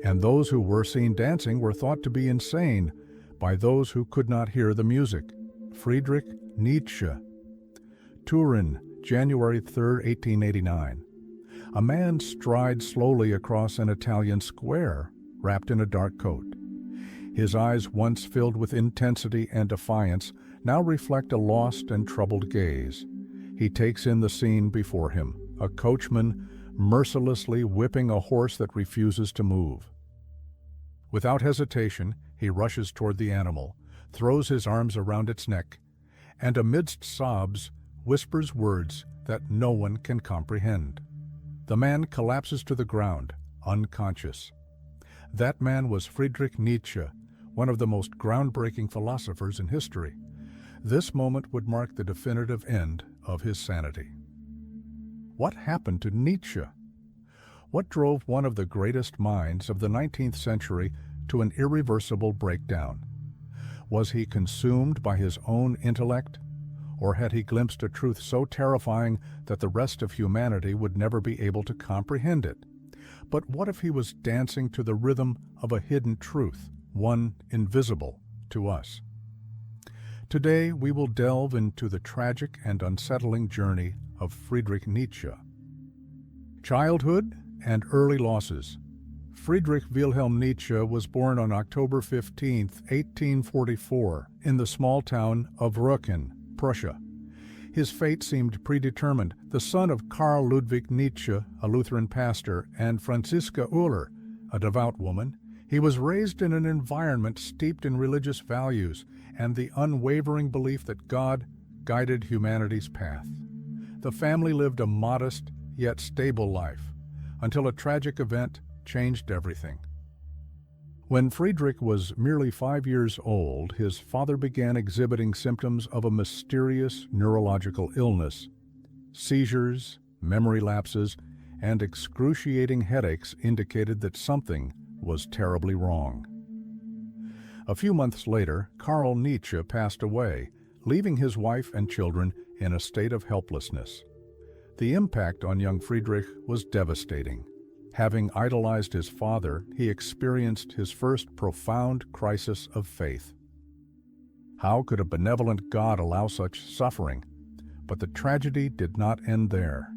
And those who were seen dancing were thought to be insane by those who could not hear the music. Friedrich Nietzsche. Turin, January 3, 1889. A man strides slowly across an Italian square, wrapped in a dark coat. His eyes, once filled with intensity and defiance, now reflect a lost and troubled gaze. He takes in the scene before him, a coachman mercilessly whipping a horse that refuses to move. Without hesitation, he rushes toward the animal, throws his arms around its neck, and amidst sobs, whispers words that no one can comprehend. The man collapses to the ground, unconscious. That man was Friedrich Nietzsche, one of the most groundbreaking philosophers in history. This moment would mark the definitive end of his sanity. What happened to Nietzsche? What drove one of the greatest minds of the 19th century to an irreversible breakdown? Was he consumed by his own intellect, or had he glimpsed a truth so terrifying that the rest of humanity would never be able to comprehend it? But what if he was dancing to the rhythm of a hidden truth, one invisible to us? Today we will delve into the tragic and unsettling journey of Friedrich Nietzsche. Childhood and early losses. Friedrich Wilhelm Nietzsche was born on October 15, 1844, in the small town of Röcken, Prussia. His fate seemed predetermined. The son of Karl Ludwig Nietzsche, a Lutheran pastor, and Franziska Uller, a devout woman, he was raised in an environment steeped in religious values and the unwavering belief that God guided humanity's path. The family lived a modest yet stable life until a tragic event changed everything. When Friedrich was merely 5 years old, his father began exhibiting symptoms of a mysterious neurological illness. Seizures, memory lapses, and excruciating headaches indicated that something was terribly wrong. A few months later, Karl Nietzsche passed away, leaving his wife and children in a state of helplessness. The impact on young Friedrich was devastating. Having idolized his father, he experienced his first profound crisis of faith. How could a benevolent God allow such suffering? But the tragedy did not end there.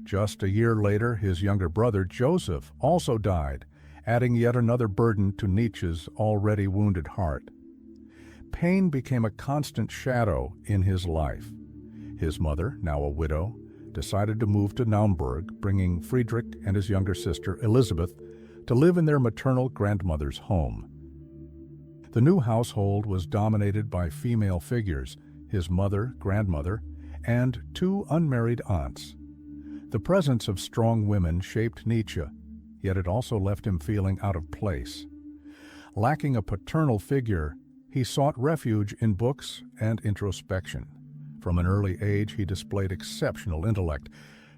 Just a year later, his younger brother Joseph also died, adding yet another burden to Nietzsche's already wounded heart. Pain became a constant shadow in his life. His mother, now a widow, decided to move to Naumburg, bringing Friedrich and his younger sister Elizabeth to live in their maternal grandmother's home. The new household was dominated by female figures, his mother, grandmother, and 2 unmarried aunts. The presence of strong women shaped Nietzsche, yet it also left him feeling out of place. Lacking a paternal figure, he sought refuge in books and introspection. From an early age, he displayed exceptional intellect,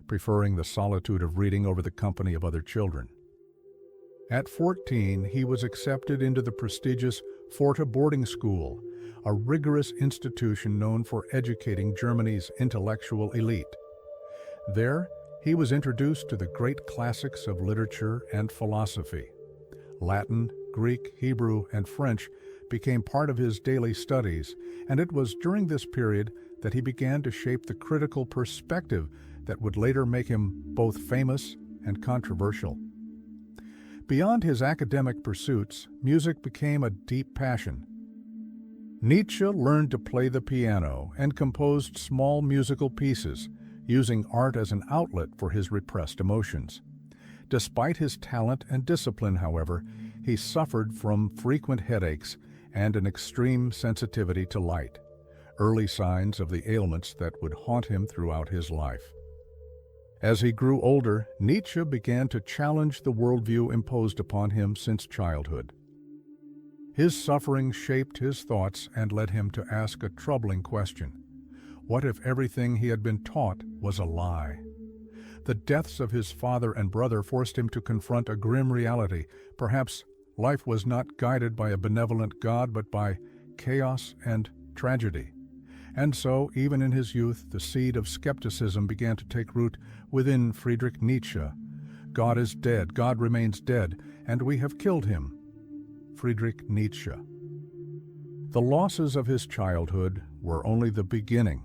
preferring the solitude of reading over the company of other children. At 14, he was accepted into the prestigious Forte boarding school, a rigorous institution known for educating Germany's intellectual elite. There, he was introduced to the great classics of literature and philosophy. Latin, Greek, Hebrew, and French became part of his daily studies, and it was during this period that he began to shape the critical perspective that would later make him both famous and controversial. Beyond his academic pursuits, music became a deep passion. Nietzsche learned to play the piano and composed small musical pieces, using art as an outlet for his repressed emotions. Despite his talent and discipline, however, he suffered from frequent headaches and an extreme sensitivity to light, early signs of the ailments that would haunt him throughout his life. As he grew older, Nietzsche began to challenge the worldview imposed upon him since childhood. His suffering shaped his thoughts and led him to ask a troubling question. What if everything he had been taught was a lie? The deaths of his father and brother forced him to confront a grim reality. Perhaps life was not guided by a benevolent God, but by chaos and tragedy. And so, even in his youth, the seed of skepticism began to take root within Friedrich Nietzsche. God is dead, God remains dead, and we have killed him. Friedrich Nietzsche. The losses of his childhood were only the beginning.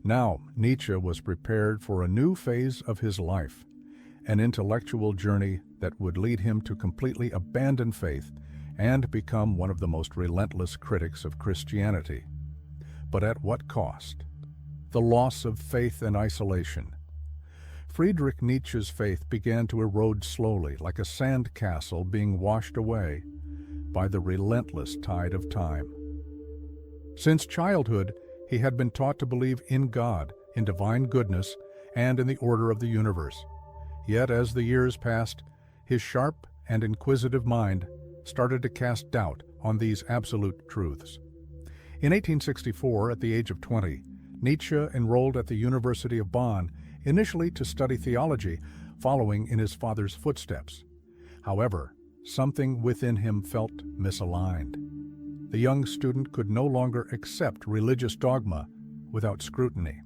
Now, Nietzsche was prepared for a new phase of his life, an intellectual journey that would lead him to completely abandon faith and become one of the most relentless critics of Christianity. But at what cost? The loss of faith and isolation. Friedrich Nietzsche's faith began to erode slowly, like a sand castle being washed away by the relentless tide of time. Since childhood, he had been taught to believe in God, in divine goodness, and in the order of the universe. Yet as the years passed, his sharp and inquisitive mind started to cast doubt on these absolute truths. In 1864, at the age of 20, Nietzsche enrolled at the University of Bonn, initially to study theology, following in his father's footsteps. However, something within him felt misaligned. The young student could no longer accept religious dogma without scrutiny.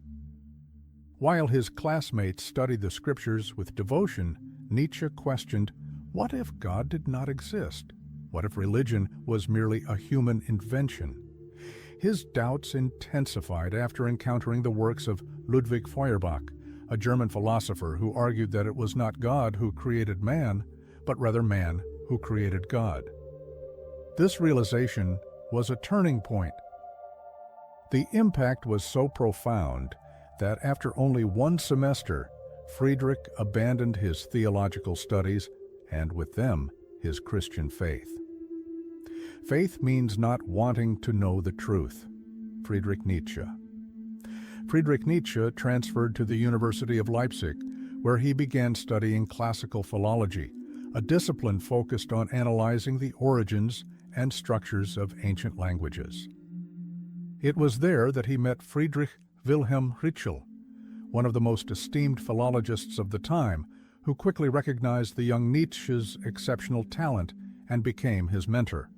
While his classmates studied the scriptures with devotion, Nietzsche questioned, what if God did not exist? What if religion was merely a human invention? His doubts intensified after encountering the works of Ludwig Feuerbach, a German philosopher who argued that it was not God who created man, but rather man who created God. This realization was a turning point. The impact was so profound that after only one semester, Friedrich abandoned his theological studies and with them his Christian faith. Faith means not wanting to know the truth. Friedrich Nietzsche. Friedrich Nietzsche transferred to the University of Leipzig, where he began studying classical philology, a discipline focused on analyzing the origins and structures of ancient languages. It was there that he met Friedrich Wilhelm Ritschl, one of the most esteemed philologists of the time, who quickly recognized the young Nietzsche's exceptional talent and became his mentor.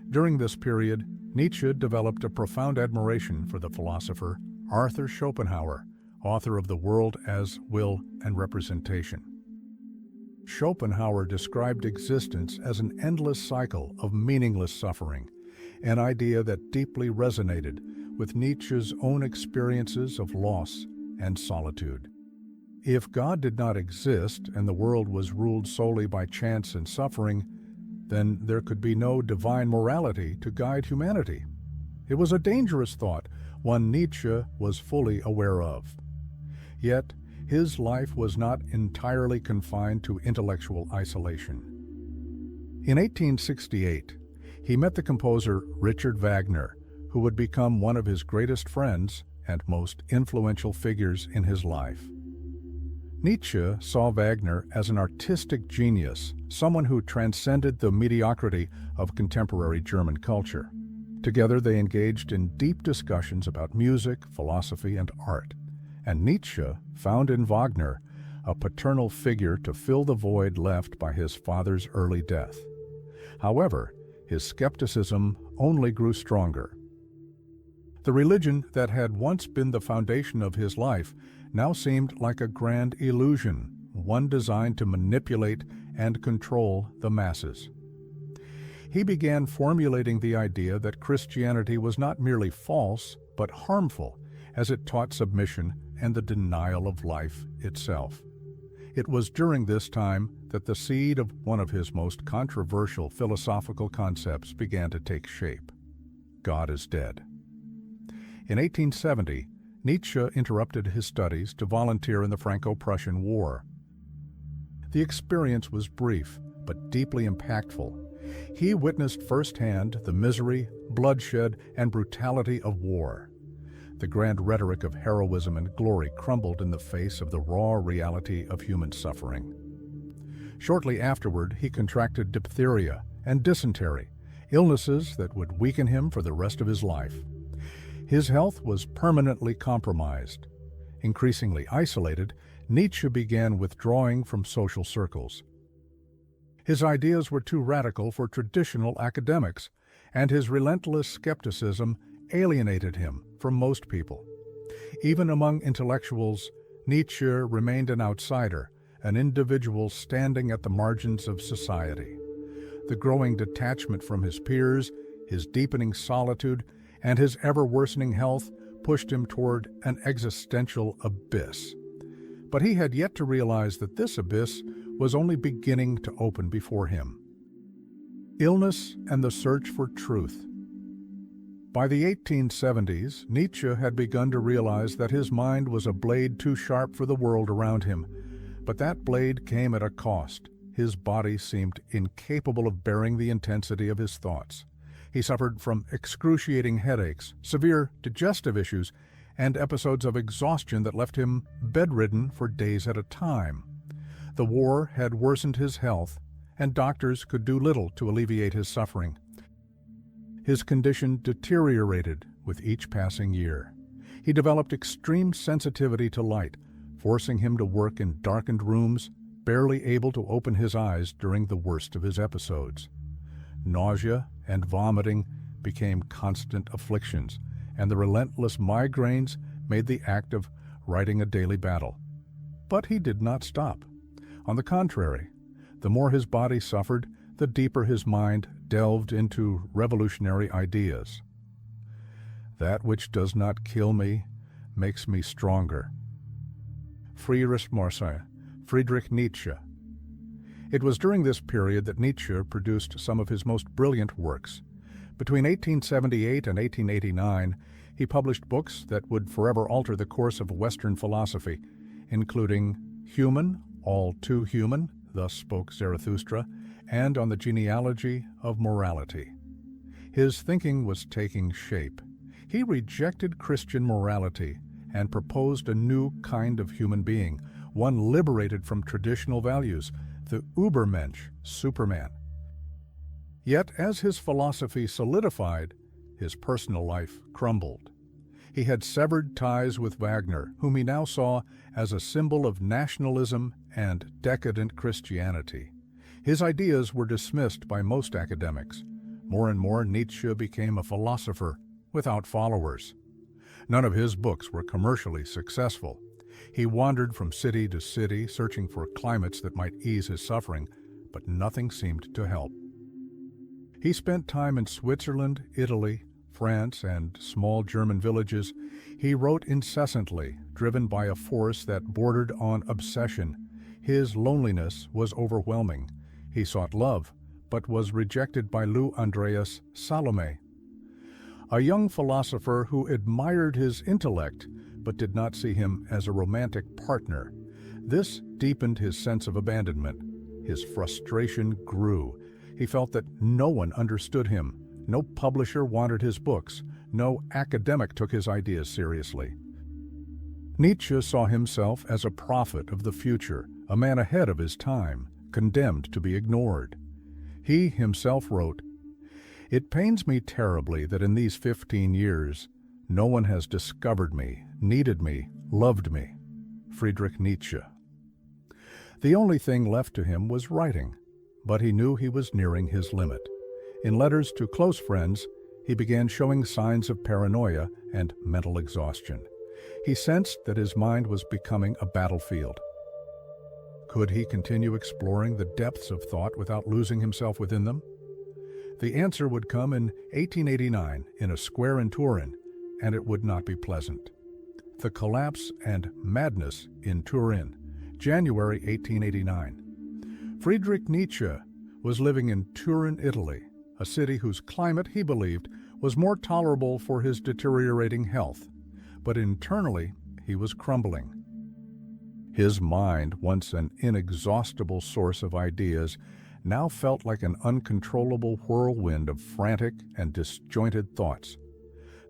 During this period, Nietzsche developed a profound admiration for the philosopher Arthur Schopenhauer, author of The World as Will and Representation. Schopenhauer described existence as an endless cycle of meaningless suffering, an idea that deeply resonated with Nietzsche's own experiences of loss and solitude. If God did not exist and the world was ruled solely by chance and suffering, then there could be no divine morality to guide humanity. It was a dangerous thought, one Nietzsche was fully aware of. Yet, his life was not entirely confined to intellectual isolation. In 1868, he met the composer Richard Wagner, who would become one of his greatest friends and most influential figures in his life. Nietzsche saw Wagner as an artistic genius, someone who transcended the mediocrity of contemporary German culture. Together they engaged in deep discussions about music, philosophy, and art, and Nietzsche found in Wagner a paternal figure to fill the void left by his father's early death. However, his skepticism only grew stronger. The religion that had once been the foundation of his life now seemed like a grand illusion, one designed to manipulate and control the masses. He began formulating the idea that Christianity was not merely false, but harmful, as it taught submission and the denial of life itself. It was during this time that the seed of one of his most controversial philosophical concepts began to take shape. God is dead. In 1870, Nietzsche interrupted his studies to volunteer in the Franco-Prussian War. The experience was brief, but deeply impactful. He witnessed firsthand the misery, bloodshed, and brutality of war. The grand rhetoric of heroism and glory crumbled in the face of the raw reality of human suffering. Shortly afterward, he contracted diphtheria and dysentery, illnesses that would weaken him for the rest of his life. His health was permanently compromised. Increasingly isolated, Nietzsche began withdrawing from social circles. His ideas were too radical for traditional academics, and his relentless skepticism alienated him from most people. Even among intellectuals, Nietzsche remained an outsider, an individual standing at the margins of society. The growing detachment from his peers, his deepening solitude, and his ever-worsening health pushed him toward an existential abyss. But he had yet to realize that this abyss was only beginning to open before him. Illness and the search for truth. By the 1870s, Nietzsche had begun to realize that his mind was a blade too sharp for the world around him. But that blade came at a cost. His body seemed incapable of bearing the intensity of his thoughts. He suffered from excruciating headaches, severe digestive issues, and episodes of exhaustion that left him bedridden for days at a time. The war had worsened his health, and doctors could do little to alleviate his suffering. His condition deteriorated with each passing year. He developed extreme sensitivity to light, forcing him to work in darkened rooms, barely able to open his eyes during the worst of his episodes. Nausea and vomiting became constant afflictions, and the relentless migraines made the act of writing a daily battle. But he did not stop. On the contrary, the more his body suffered, the deeper his mind delved into revolutionary ideas. That which does not kill me makes me stronger. Friedrich Nietzsche. It was during this period that Nietzsche produced some of his most brilliant works. Between 1878 and 1889, he published books that would forever alter the course of Western philosophy, including Human, All Too Human, Thus Spoke Zarathustra, and On the Genealogy of Morality. His thinking was taking shape. He rejected Christian morality and proposed a new kind of human being, one liberated from traditional values, the Übermensch, Superman. Yet as his philosophy solidified, his personal life crumbled. He had severed ties with Wagner, whom he now saw as a symbol of nationalism and decadent Christianity. His ideas were dismissed by most academics. More and more, Nietzsche became a philosopher without followers. None of his books were commercially successful. He wandered from city to city, searching for climates that might ease his suffering, but nothing seemed to help. He spent time in Switzerland, Italy, France, and small German villages. He wrote incessantly, driven by a force that bordered on obsession. His loneliness was overwhelming. He sought love, but was rejected by Lou Andreas Salome, a young philosopher who admired his intellect, but did not see him as a romantic partner. This deepened his sense of abandonment. His frustration grew. He felt that no one understood him. No publisher wanted his books. No academic took his ideas seriously. Nietzsche saw himself as a prophet of the future, a man ahead of his time, condemned to be ignored. He himself wrote, "It pains me terribly that in these 15 years, no one has discovered me, needed me, loved me." Friedrich Nietzsche. The only thing left to him was writing, but he knew he was nearing his limit. In letters to close friends, he began showing signs of paranoia and mental exhaustion. He sensed that his mind was becoming a battlefield. Could he continue exploring the depths of thought without losing himself within them? The answer would come in 1889 in a square in Turin, and it would not be pleasant. The Collapse and Madness in Turin, January 1889. Friedrich Nietzsche was living in Turin, Italy, a city whose climate, he believed, was more tolerable for his deteriorating health. But internally, he was crumbling. His mind, once an inexhaustible source of ideas, now felt like an uncontrollable whirlwind of frantic and disjointed thoughts.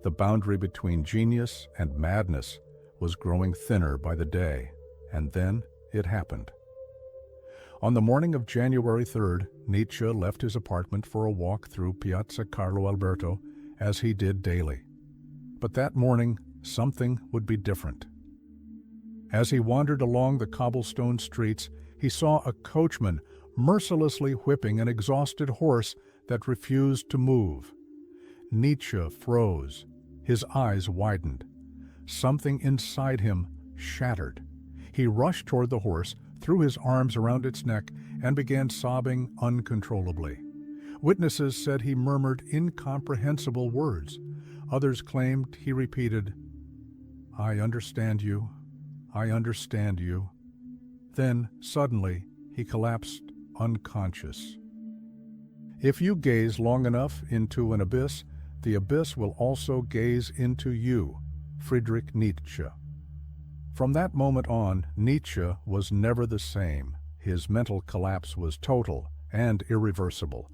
The boundary between genius and madness was growing thinner by the day, and then it happened. On the morning of January 3rd, Nietzsche left his apartment for a walk through Piazza Carlo Alberto, as he did daily. But that morning, something would be different. As he wandered along the cobblestone streets, he saw a coachman mercilessly whipping an exhausted horse that refused to move. Nietzsche froze. His eyes widened. Something inside him shattered. He rushed toward the horse, threw his arms around its neck, and began sobbing uncontrollably. Witnesses said he murmured incomprehensible words. Others claimed he repeated, "I understand you. I understand you." Then, suddenly, he collapsed unconscious. If you gaze long enough into an abyss, the abyss will also gaze into you. Friedrich Nietzsche. From that moment on, Nietzsche was never the same. His mental collapse was total and irreversible.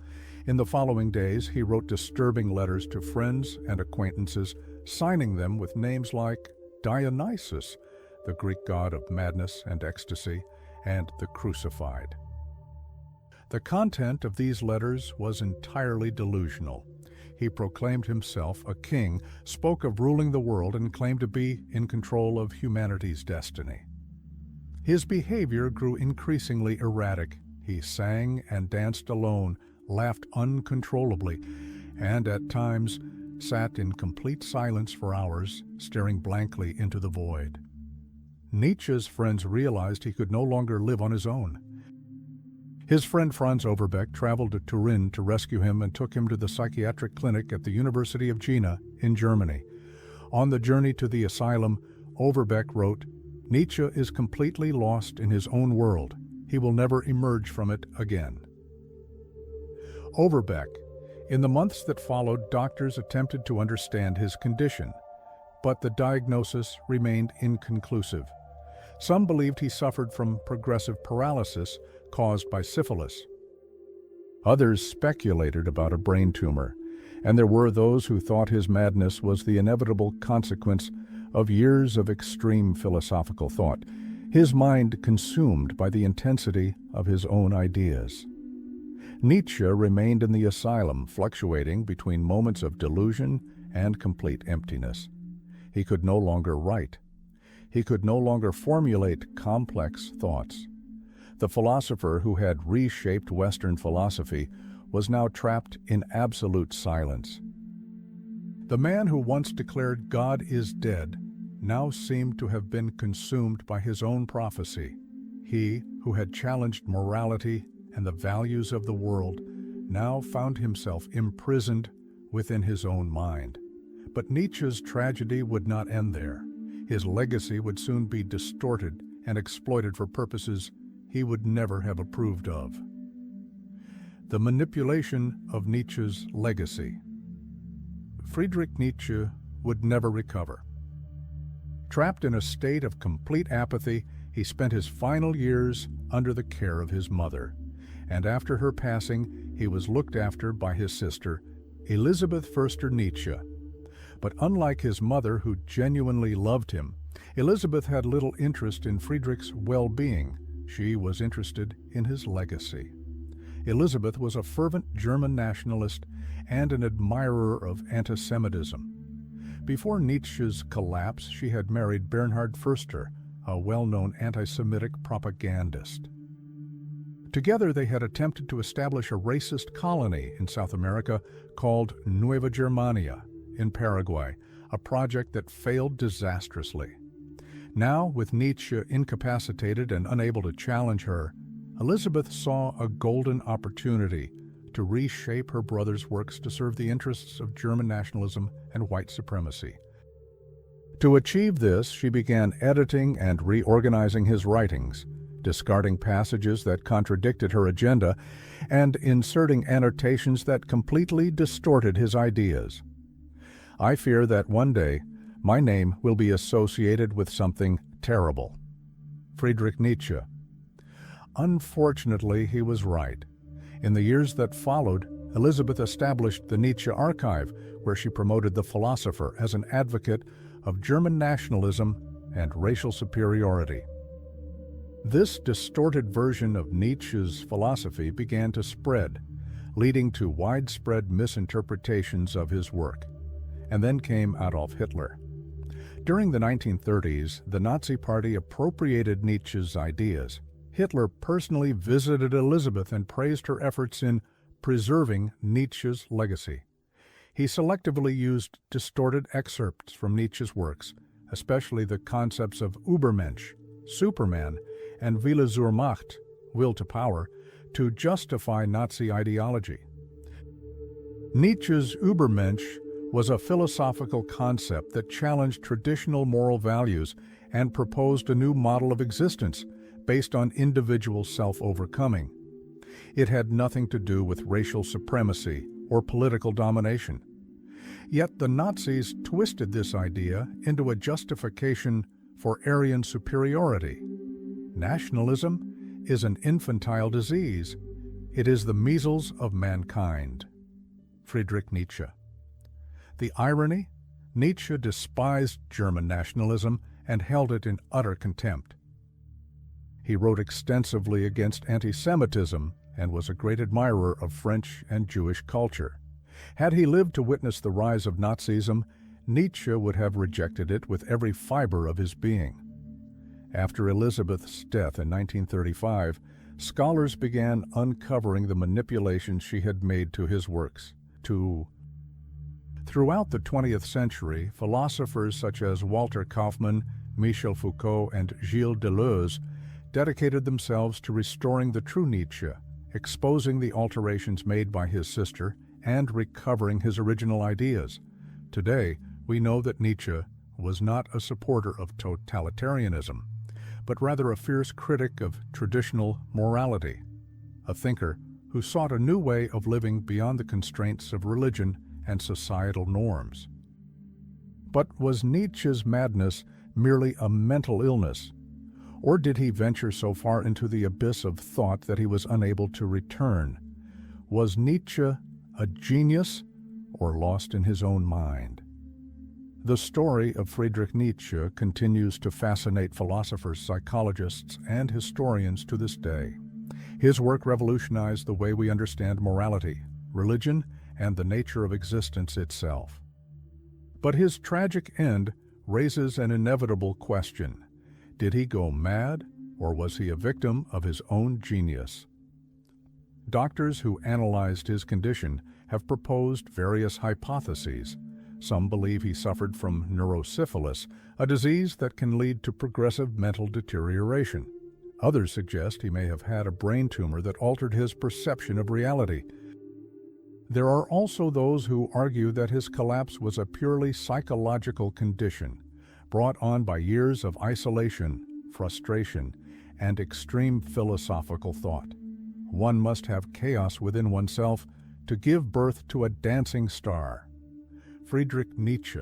In the following days, he wrote disturbing letters to friends and acquaintances, signing them with names like Dionysus, the Greek god of madness and ecstasy, and the crucified. The content of these letters was entirely delusional. He proclaimed himself a king, spoke of ruling the world, and claimed to be in control of humanity's destiny. His behavior grew increasingly erratic. He sang and danced alone, laughed uncontrollably, and at times sat in complete silence for hours, staring blankly into the void. Nietzsche's friends realized he could no longer live on his own. His friend Franz Overbeck traveled to Turin to rescue him and took him to the psychiatric clinic at the University of Jena in Germany. On the journey to the asylum, Overbeck wrote, "Nietzsche is completely lost in his own world. He will never emerge from it again." Overbeck. In the months that followed, doctors attempted to understand his condition, but the diagnosis remained inconclusive. Some believed he suffered from progressive paralysis caused by syphilis. Others speculated about a brain tumor, and there were those who thought his madness was the inevitable consequence of years of extreme philosophical thought, his mind consumed by the intensity of his own ideas. Nietzsche remained in the asylum, fluctuating between moments of delusion and complete emptiness. He could no longer write. He could no longer formulate complex thoughts. The philosopher who had reshaped Western philosophy was now trapped in absolute silence. The man who once declared God is dead now seemed to have been consumed by his own prophecy. He who had challenged morality and the values of the world now found himself imprisoned within his own mind. But Nietzsche's tragedy would not end there. His legacy would soon be distorted and exploited for purposes he would never have approved of. The manipulation of Nietzsche's legacy. Friedrich Nietzsche would never recover. Trapped in a state of complete apathy, he spent his final years under the care of his mother, and after her passing, he was looked after by his sister, Elisabeth Förster Nietzsche. But unlike his mother, who genuinely loved him, Elisabeth had little interest in Friedrich's well-being. She was interested in his legacy. Elisabeth was a fervent German nationalist and an admirer of anti-Semitism. Before Nietzsche's collapse, she had married Bernhard Förster, a well-known anti-Semitic propagandist. Together they had attempted to establish a racist colony in South America called Nueva Germania in Paraguay, a project that failed disastrously. Now, with Nietzsche incapacitated and unable to challenge her, Elisabeth saw a golden opportunity to reshape her brother's works to serve the interests of German nationalism and white supremacy. To achieve this, she began editing and reorganizing his writings, discarding passages that contradicted her agenda, and inserting annotations that completely distorted his ideas. I fear that one day, my name will be associated with something terrible. Friedrich Nietzsche. Unfortunately, he was right. In the years that followed, Elisabeth established the Nietzsche Archive, where she promoted the philosopher as an advocate of German nationalism and racial superiority. This distorted version of Nietzsche's philosophy began to spread, leading to widespread misinterpretations of his work. And then came Adolf Hitler. During the 1930s, the Nazi Party appropriated Nietzsche's ideas. Hitler personally visited Elisabeth and praised her efforts in preserving Nietzsche's legacy. He selectively used distorted excerpts from Nietzsche's works, especially the concepts of Übermensch, Superman, and Wille zur Macht, will to power, to justify Nazi ideology. Nietzsche's Übermensch was a philosophical concept that challenged traditional moral values and proposed a new model of existence based on individual self-overcoming. It had nothing to do with racial supremacy or political domination. Yet the Nazis twisted this idea into a justification for Aryan superiority. Nationalism is an infantile disease. It is the measles of mankind. Friedrich Nietzsche. The irony? Nietzsche despised German nationalism and held it in utter contempt. He wrote extensively against anti-Semitism and was a great admirer of French and Jewish culture. Had he lived to witness the rise of Nazism, Nietzsche would have rejected it with every fiber of his being. After Elizabeth's death in 1935, scholars began uncovering the manipulations she had made to his works. Throughout the 20th century, philosophers such as Walter Kaufmann, Michel Foucault, and Gilles Deleuze dedicated themselves to restoring the true Nietzsche, exposing the alterations made by his sister, and recovering his original ideas. Today, we know that Nietzsche was not a supporter of totalitarianism, but rather a fierce critic of traditional morality, a thinker who sought a new way of living beyond the constraints of religion and societal norms. But was Nietzsche's madness merely a mental illness, or did he venture so far into the abyss of thought that he was unable to return? Was Nietzsche a genius or lost in his own mind? The story of Friedrich Nietzsche continues to fascinate philosophers, psychologists, and historians to this day. His work revolutionized the way we understand morality, religion, and the nature of existence itself. But his tragic end raises an inevitable question. Did he go mad, or was he a victim of his own genius? Doctors who analyzed his condition have proposed various hypotheses. Some believe he suffered from neurosyphilis, a disease that can lead to progressive mental deterioration. Others suggest he may have had a brain tumor that altered his perception of reality. There are also those who argue that his collapse was a purely psychological condition, brought on by years of isolation, frustration, and extreme philosophical thought. One must have chaos within oneself to give birth to a dancing star. Friedrich Nietzsche.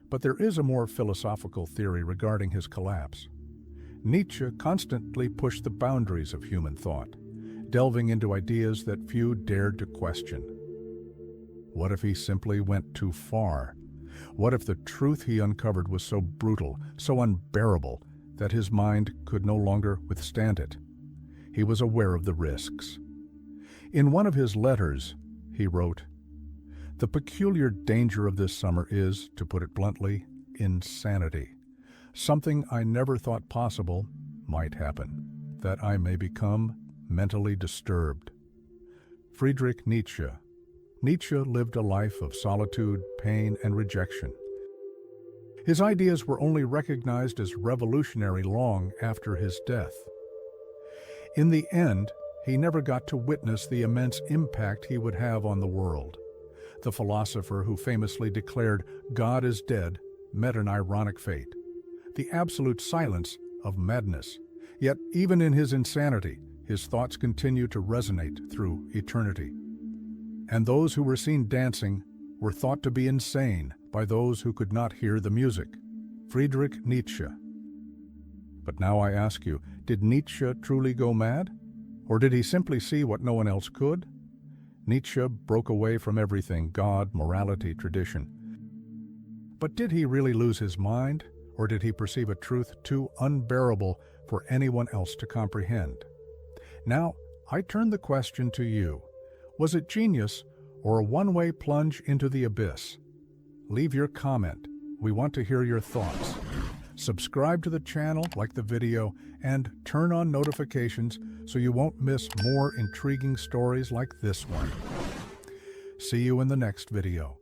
But there is a more philosophical theory regarding his collapse. Nietzsche constantly pushed the boundaries of human thought, delving into ideas that few dared to question. What if he simply went too far? What if the truth he uncovered was so brutal, so unbearable, that his mind could no longer withstand it? He was aware of the risks. In one of his letters, he wrote, "The peculiar danger of this summer is, to put it bluntly, insanity. Something I never thought possible might happen, that I may become mentally disturbed." Friedrich Nietzsche. Nietzsche lived a life of solitude, pain, and rejection. His ideas were only recognized as revolutionary long after his death. In the end, he never got to witness the immense impact he would have on the world. The philosopher who famously declared, "God is dead," met an ironic fate: the absolute silence of madness. Yet even in his insanity, his thoughts continue to resonate through eternity. And those who were seen dancing were thought to be insane by those who could not hear the music. Friedrich Nietzsche. But now I ask you, did Nietzsche truly go mad? Or did he simply see what no one else could? Nietzsche broke away from everything: God, morality, tradition. But did he really lose his mind? Or did he perceive a truth too unbearable for anyone else to comprehend? Now, I turn the question to you. Was it genius or a one-way plunge into the abyss? Leave your comment. We want to hear your thoughts. Subscribe to the channel, like the video, and turn on notifications so you won't miss more intriguing stories like this one. See you in the next video.